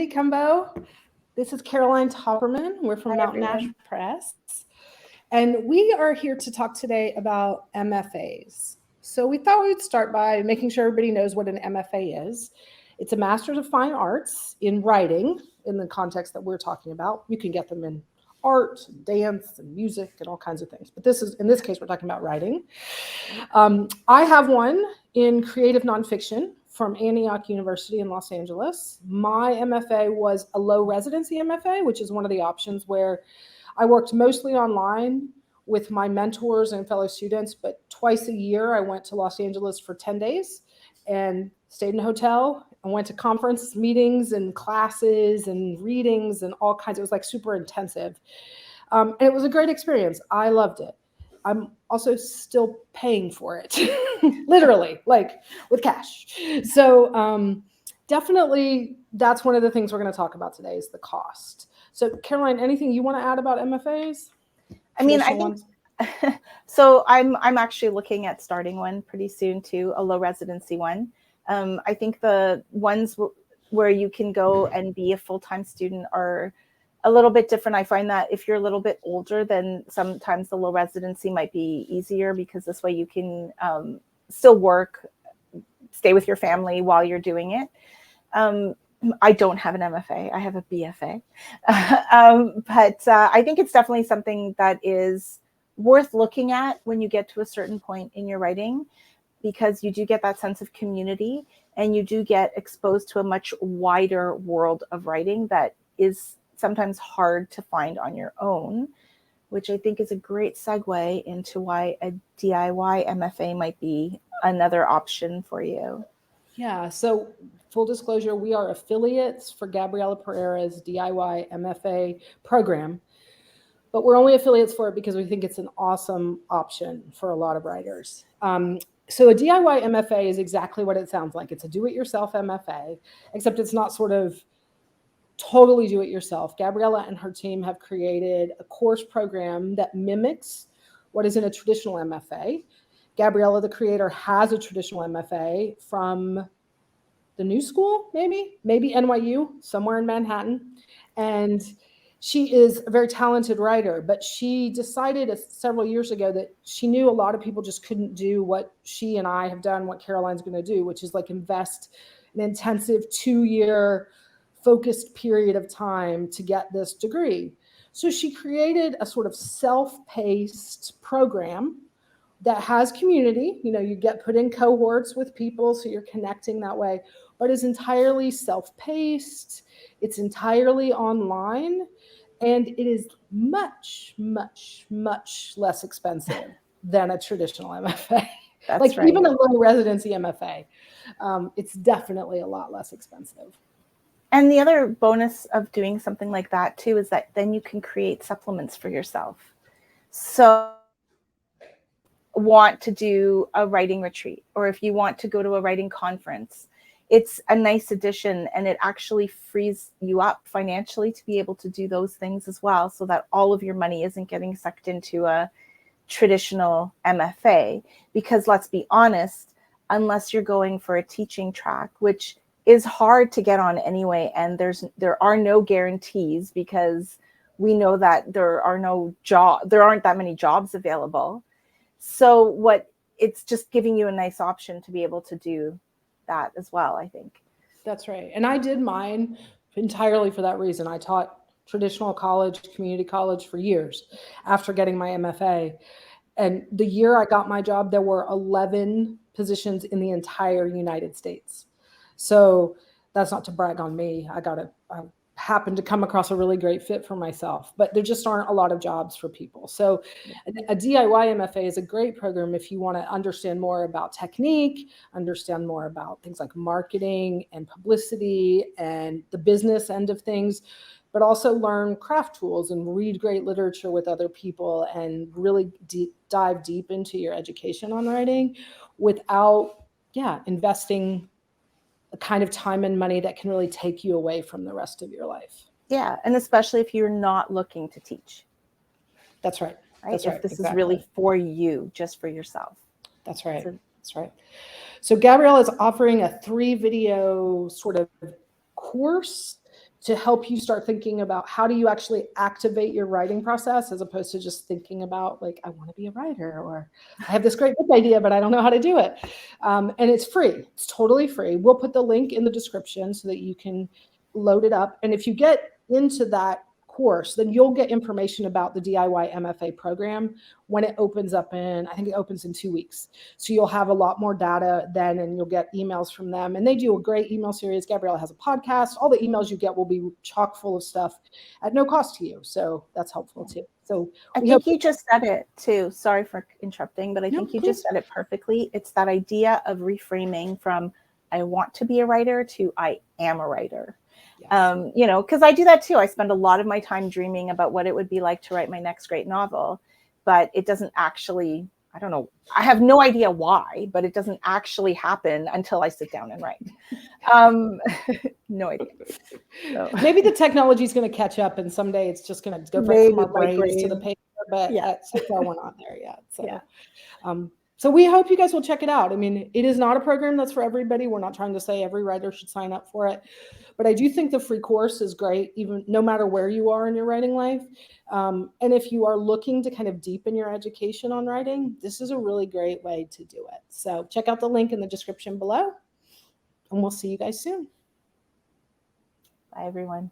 Hey, Cumbo. This is Caroline Topperman. We're from Hi, Mountain Ash everyone. Press. And we are here to talk today about MFAs. So we thought we'd start by making sure everybody knows what an MFA is. It's a Master's of Fine Arts in writing, in the context that we're talking about. You can get them in art, and dance, and music, and all kinds of things. But in this case, we're talking about writing. I have one in creative nonfiction from Antioch University in Los Angeles. My MFA was a low residency MFA, which is one of the options where I worked mostly online with my mentors and fellow students, but twice a year I went to Los Angeles for 10 days and stayed in a hotel and went to conference meetings and classes and readings and all kinds. It was like super intensive. And it was a great experience. I loved it. I'm also still paying for it, literally, like with cash. So definitely that's one of the things we're going to talk about today is the cost. So Caroline, anything you want to add about MFAs? I think so. I'm actually looking at starting one pretty soon too, a low residency one. I think the ones where you can go and be a full-time student are a little bit different. I find that if you're a little bit older, then sometimes the low residency might be easier because this way you can still work, stay with your family while you're doing it. I don't have an MFA. I have a BFA. But I think it's definitely something that is worth looking at when you get to a certain point in your writing, because you do get that sense of community and you do get exposed to a much wider world of writing that is sometimes hard to find on your own, which I think is a great segue into why a DIY MFA might be another option for you. Yeah, so full disclosure, we are affiliates for Gabriela Pereira's DIY MFA program, but we're only affiliates for it because we think it's an awesome option for a lot of writers. So a DIY MFA is exactly what it sounds like. It's a do-it-yourself MFA, except it's not sort of totally do-it-yourself. Gabriela and her team have created a course program that mimics what is in a traditional MFA. Gabriela, the creator, has a traditional MFA from the New School, maybe NYU, somewhere in Manhattan. And she is a very talented writer, but she decided several years ago that she knew a lot of people just couldn't do what she and I have done, what Caroline's going to do, which is like invest an intensive 2-year focused period of time to get this degree. So she created a sort of self-paced program that has community. You get put in cohorts with people, so you're connecting that way, but is entirely self-paced. It's entirely online, and it is much, much, much less expensive than a traditional MFA. That's like right. Even a low residency MFA, it's definitely a lot less expensive. And the other bonus of doing something like that too is that then you can create supplements for yourself. So want to do a writing retreat, or if you want to go to a writing conference, it's a nice addition, and it actually frees you up financially to be able to do those things as well, so that all of your money isn't getting sucked into a traditional MFA. Because let's be honest, unless you're going for a teaching track, which is hard to get on anyway, and there are no guarantees, because we know that there aren't that many jobs available. So it's just giving you a nice option to be able to do that as well, I think. That's right. And I did mine entirely for that reason. I taught traditional college, community college for years after getting my MFA. And the year I got my job, there were 11 positions in the entire United States. So that's not to brag on me. I happened to come across a really great fit for myself, but there just aren't a lot of jobs for people. So a DIY MFA is a great program if you want to understand more about technique, understand more about things like marketing and publicity and the business end of things, but also learn craft tools and read great literature with other people and really dive deep into your education on writing without investing a kind of time and money that can really take you away from the rest of your life. Yeah, and especially if you're not looking to teach. That's right. Right? If this is really for you, just for yourself. That's right. That's right. So Gabrielle is offering a 3-video sort of course to help you start thinking about how do you actually activate your writing process, as opposed to just thinking about like, I want to be a writer, or I have this great book idea, but I don't know how to do it. And it's free. It's totally free. We'll put the link in the description so that you can load it up. And if you get into that course, then you'll get information about the DIY MFA program when it opens up I think it opens in 2 weeks. So you'll have a lot more data then, and you'll get emails from them. And they do a great email series. Gabriella has a podcast. All the emails you get will be chock full of stuff at no cost to you. So that's helpful too. So I think you just said it too. Sorry for interrupting, but I think you just said it perfectly. It's that idea of reframing from I want to be a writer to I am a writer. Yes. You know, because I do that too. I spend a lot of my time dreaming about what it would be like to write my next great novel, but it doesn't actually, I don't know, I have no idea why, but it doesn't actually happen until I sit down and write. No idea. So. Maybe the technology is going to catch up, and someday it's just going to go right from our brains to the paper, but so far we're not there yet. So, so we hope you guys will check it out. I mean, it is not a program that's for everybody. We're not trying to say every writer should sign up for it, but I do think the free course is great, even no matter where you are in your writing life. And if you are looking to kind of deepen your education on writing, this is a really great way to do it. So check out the link in the description below, and we'll see you guys soon. Bye, everyone.